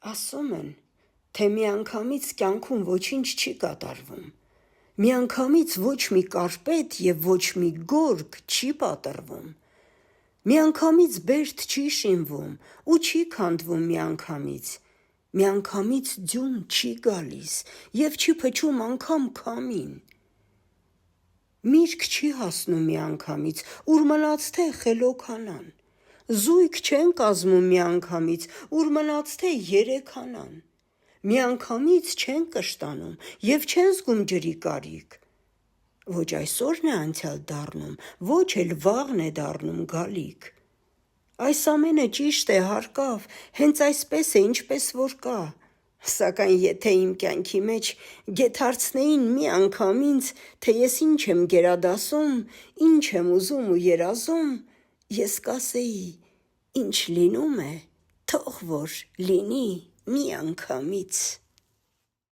Ասում են, թե միանգամից կյանքում ոչինչ չի կատարվում, միանգամից ոչ մի կարպետ և ոչ մի գորգ չի պատռվում, միանգամից բերդ չի շինվում ու չի քանդվում միանգամից ձյուն չի գալիս և չի փչում անգամ քամին, միրգ չի հասնում միանգամից, ուր մնաց թե խելոք անան, զույգ չեն կազմում միանգամից, ուր մնաց թե երեքանան, միանգամից չեն կշտանում և չեն զգում ջրի կարիք, ոչ այսօրն է անցյալ դառնում, ոչ էլ վաղն է դառնում գալիք, այս ամենը ճիշտ է, հարկավ, հենց այսպես է, ինչպես որ կա, սակայն եթե իմ կյանքի մեջ գեթարցնեին մի անգամ ինձ, թե ես ինչ եմ գերադասում, ինչ եմ ուզում ու երազում, ես կասեի, ինչ լինում է, թող որ լինի միանգամից: